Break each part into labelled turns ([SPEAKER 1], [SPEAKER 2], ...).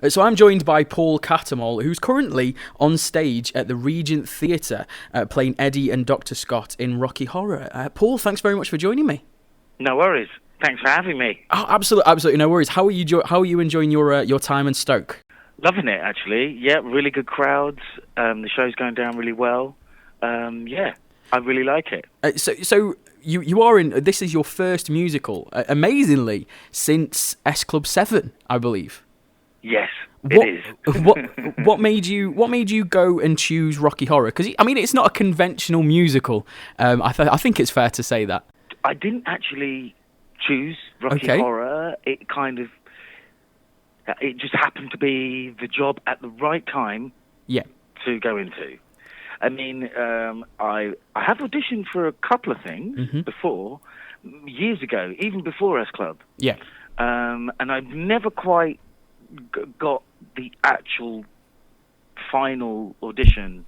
[SPEAKER 1] So I'm joined by Paul Cattermole, who's currently on stage at the Regent Theatre playing Eddie and Dr. Scott in Rocky Horror. Paul, thanks very much for joining me.
[SPEAKER 2] No worries. Thanks for having me.
[SPEAKER 1] Oh, absolutely no worries. How are you enjoying your time in Stoke?
[SPEAKER 2] Loving it, actually. Yeah, really good crowds. The show's going down really well. Yeah, I really like it.
[SPEAKER 1] So you are in. This is your first musical, amazingly, since S Club 7, I believe.
[SPEAKER 2] Yes, it is.
[SPEAKER 1] what made you go and choose Rocky Horror? Because I mean, it's not a conventional musical. I think it's fair to say that.
[SPEAKER 2] I didn't actually choose Rocky Horror. It just happened to be the job at the right time.
[SPEAKER 1] Yeah.
[SPEAKER 2] To go into. I mean, I have auditioned for a couple of things before, years ago, even before S Club.
[SPEAKER 1] Yeah.
[SPEAKER 2] And I've never quite got the actual final audition,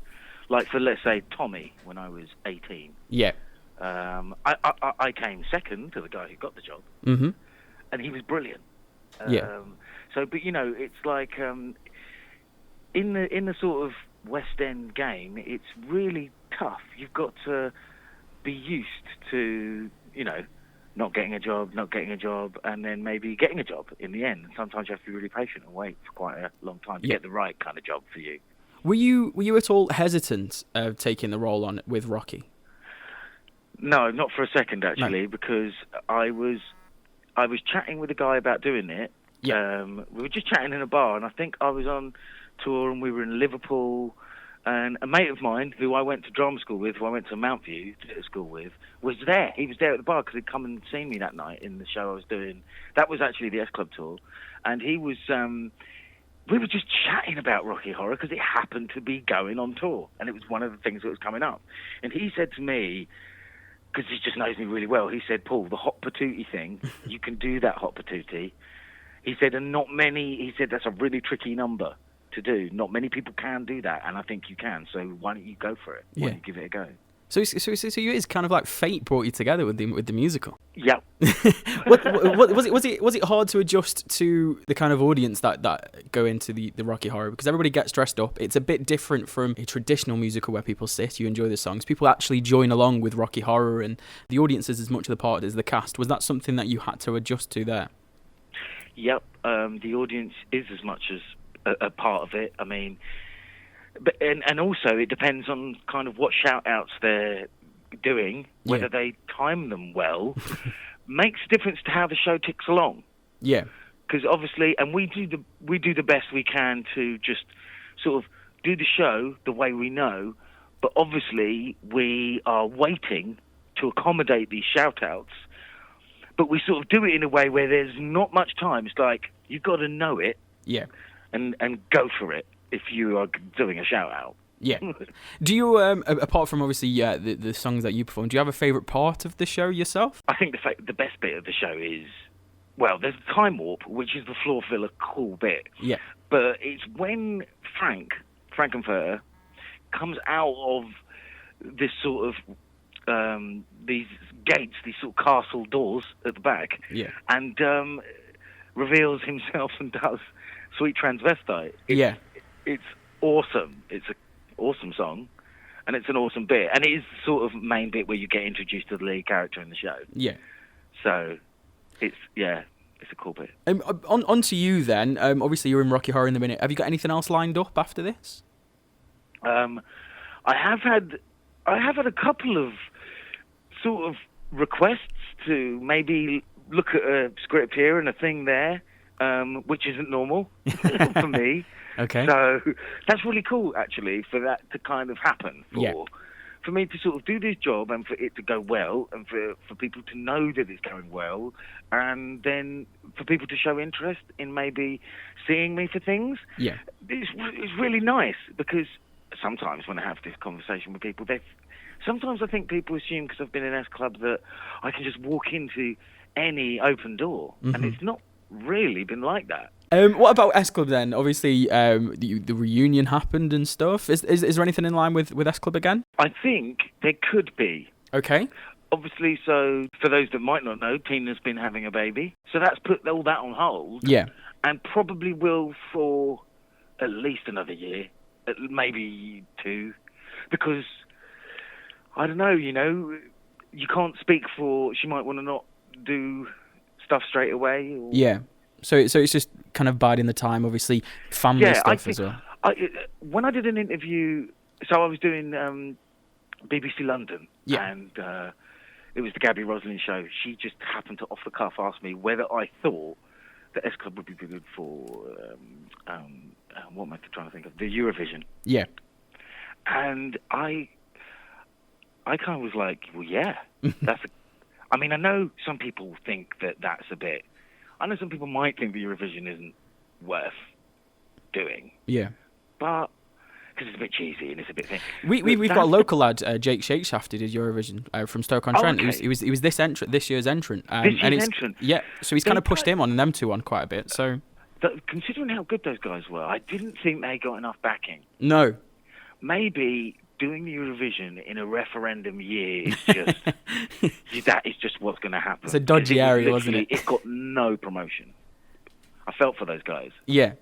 [SPEAKER 2] like for, let's say, Tommy, when I was 18.
[SPEAKER 1] Yeah.
[SPEAKER 2] I came second to the guy who got the job, and he was brilliant. So, but it's like in the sort of West End game, it's really tough. You've got to be used to not getting a job, and then maybe getting a job in the end. Sometimes you have to be really patient and wait for quite a long time to get the right kind of job for you.
[SPEAKER 1] Were you at all hesitant of taking the role on with Rocky?
[SPEAKER 2] No, not for a second actually, because I was chatting with a guy about doing it. Yeah. We were just chatting in a bar, and I think I was on tour, and we were in Liverpool. And a mate of mine, who I went to drama school with, who I went to Mount View Theatre School with, was there. He was there at the bar because he'd come and seen me that night in the show I was doing. That was actually the S Club tour. And he was, we were just chatting about Rocky Horror because it happened to be going on tour. And it was one of the things that was coming up. And he said to me, because he just knows me really well, he said, Paul, the hot patootie thing, you can do that hot patootie. He said, and he said, that's a really tricky number to do. Not many people can do that, and I think you can. So why don't you go for it? Why don't you give it a go?
[SPEAKER 1] So it is kind of like fate brought you together with the musical.
[SPEAKER 2] Yeah.
[SPEAKER 1] Was it hard to adjust to the kind of audience that go into the Rocky Horror, because everybody gets dressed up? It's a bit different from a traditional musical where people sit, you enjoy the songs. People actually join along with Rocky Horror, and the audience is as much of the part as the cast. Was that something that you had to adjust to there?
[SPEAKER 2] Yep. The audience is as much as a part of it. I mean, but and also it depends on kind of what shout outs they're doing, whether they time them well, makes a difference to how the show ticks along.
[SPEAKER 1] Yeah.
[SPEAKER 2] Because obviously, and we do the best we can to just sort of do the show the way we know, but obviously we are waiting to accommodate these shout outs, but we sort of do it in a way where there's not much time. It's like, you've got to know it.
[SPEAKER 1] Yeah.
[SPEAKER 2] And go for it if you are doing a shout out.
[SPEAKER 1] Yeah. Do you, apart from obviously the songs that you perform, do you have a favourite part of the show yourself?
[SPEAKER 2] I think the best bit of the show is, well, there's Time Warp, which is the floor filler cool bit.
[SPEAKER 1] Yeah.
[SPEAKER 2] But it's when Frankenfurter comes out of this sort of these gates, these sort of castle doors at the back, and reveals himself and does Sweet Transvestite. It's awesome. It's an awesome song, and it's an awesome bit. And it is the sort of main bit where you get introduced to the lead character in the show. Yeah. So, it's a cool bit.
[SPEAKER 1] On to you then. Obviously, you're in Rocky Horror in the minute. Have you got anything else lined up after this?
[SPEAKER 2] I have had a couple of sort of requests to maybe look at a script here and a thing there. Which isn't normal for me.
[SPEAKER 1] Okay.
[SPEAKER 2] So that's really cool, actually, for that to kind of happen. For me to sort of do this job and for it to go well, and for people to know that it's going well, and then for people to show interest in maybe seeing me for things. Yeah. It's really nice, because sometimes when I have this conversation with people, sometimes I think people assume, because I've been in S Club, that I can just walk into any open door, and it's not really been like that.
[SPEAKER 1] What about S Club then? Obviously, the reunion happened and stuff. Is there anything in line with S Club again?
[SPEAKER 2] I think there could be.
[SPEAKER 1] Okay.
[SPEAKER 2] Obviously, so for those that might not know, Tina's been having a baby, so that's put all that on hold.
[SPEAKER 1] Yeah.
[SPEAKER 2] and probably will for at least another year, maybe 2, because I don't know. You can't speak for. She might want to not do stuff straight away. Or...
[SPEAKER 1] Yeah. So it's just kind of biding the time. Obviously, family stuff as well.
[SPEAKER 2] When I did an interview, so I was doing BBC London, and it was the Gabby Roslin show. She just happened to, off the cuff, ask me whether I thought the S Club would be good for what am I trying to think of? The Eurovision. Yeah. And I kind of was like, well, yeah, I mean, I know some people think that that's a bit. I know some people might think the Eurovision isn't worth doing. Yeah. But because it's a bit cheesy and it's a bit thing.
[SPEAKER 1] We've got a local lad, Jake Shakeshaft, did his Eurovision from Stoke-on-Trent.
[SPEAKER 2] Oh, okay.
[SPEAKER 1] He was this year's entrant.
[SPEAKER 2] Entrant.
[SPEAKER 1] Yeah, so he's kind of pushed him on and them two on quite a bit. So
[SPEAKER 2] considering how good those guys were, I didn't think they got enough backing.
[SPEAKER 1] No.
[SPEAKER 2] Maybe doing the Eurovision in a referendum year is just that is just what's going to happen.
[SPEAKER 1] It's a dodgy area, wasn't it?
[SPEAKER 2] It got no promotion. I felt for those guys.
[SPEAKER 1] Yeah.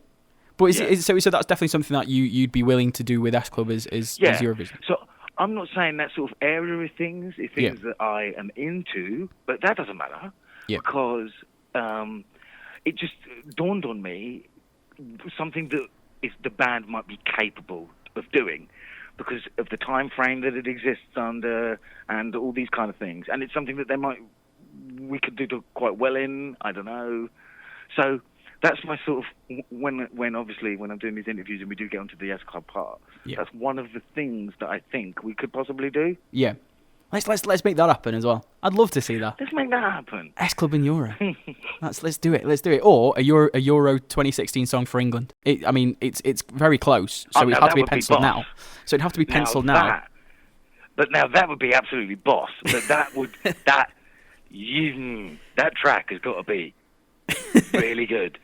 [SPEAKER 1] But so that's definitely something that you'd be willing to do with S Club is Eurovision.
[SPEAKER 2] So I'm not saying that sort of area of things is things that I am into, but that doesn't matter because it just dawned on me something that the band might be capable of doing because of the time frame that it exists under and all these kind of things, and it's something that we could do quite well in. I don't know, so. That's my sort of when I'm doing these interviews and we do get onto the S Club part. Yeah. That's one of the things that I think we could possibly do. Yeah,
[SPEAKER 1] let's make that happen as well. I'd love to see that.
[SPEAKER 2] Let's make that happen.
[SPEAKER 1] S Club in Euro. Let's do it. Let's do it. Or a Euro 2016 song for England. It's very close, so it'd have to be penciled now. So it'd have to be penciled now.
[SPEAKER 2] But now that would be absolutely boss. But that track has got to be really good.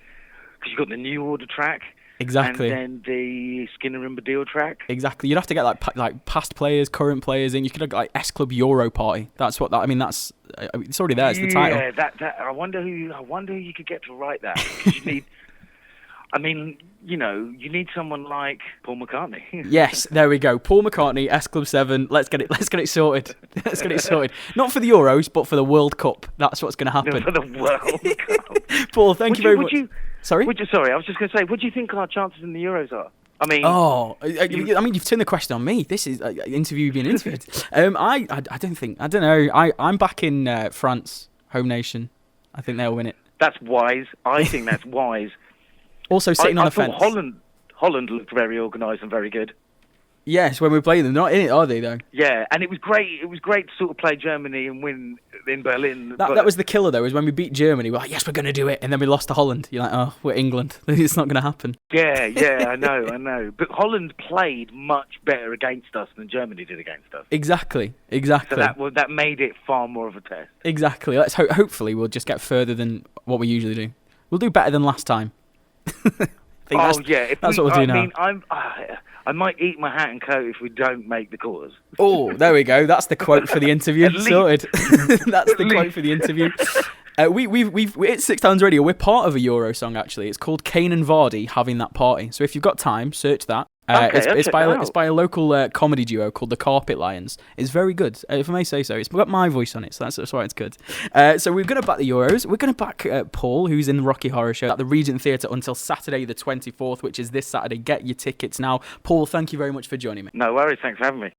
[SPEAKER 2] Because you've got the New Order track,
[SPEAKER 1] exactly,
[SPEAKER 2] and then the Skinner and Badil track.
[SPEAKER 1] Exactly, you'd have to get like past players, current players in. You could have got like S Club Euro Party. That's what that. I mean, that's it's already there. It's the title.
[SPEAKER 2] Yeah, that. I wonder who you could get to write that. 'Cause you need. I mean, you need someone like Paul McCartney.
[SPEAKER 1] Yes, there we go. Paul McCartney, S Club 7. Let's get it sorted. Let's get it sorted. Not for the Euros, but for the World Cup. That's what's going to happen.
[SPEAKER 2] For the World Cup.
[SPEAKER 1] Paul, thank you very much. Sorry,
[SPEAKER 2] I was just going to say, what do you think our chances in the Euros are? I mean,
[SPEAKER 1] you've turned the question on me. This is an interview being interviewed. I don't know. I'm back in France, home nation. I think they'll win it.
[SPEAKER 2] That's wise. I think that's wise.
[SPEAKER 1] Also, sitting on the fence.
[SPEAKER 2] Holland looked very organised and very good.
[SPEAKER 1] Yes, when we play them, not in it, are they though?
[SPEAKER 2] Yeah, and it was great. It was great to sort of play Germany and win in Berlin.
[SPEAKER 1] That was the killer though. Is when we beat Germany, we're like, yes, we're going to do it, and then we lost to Holland. You're like, oh, we're England. It's not going to happen.
[SPEAKER 2] Yeah, I know. But Holland played much better against us than Germany did against us.
[SPEAKER 1] Exactly.
[SPEAKER 2] So that made it far more of a test.
[SPEAKER 1] Exactly. Let's hopefully we'll just get further than what we usually do. We'll do better than last time. That's what we'll do now.
[SPEAKER 2] I might eat my hat and coat if we don't make the quarters.
[SPEAKER 1] Oh, there we go. That's the quote for the interview. Sorted. That's the quote for the interview. It's 6 Towns Radio. We're part of a Euro song actually. It's called Kane and Vardy Having That Party. So if you've got time, search that. It's by a local comedy duo called the Carpet Lions. It's very good, if I may say so. It's got my voice on it, so that's why it's good. So we're going to back the Euros. We're going to back Paul, who's in the Rocky Horror Show at the Regent Theatre until Saturday the 24th, which is this Saturday. Get your tickets now. Paul, thank you very much for joining me.
[SPEAKER 2] No worries. Thanks for having me.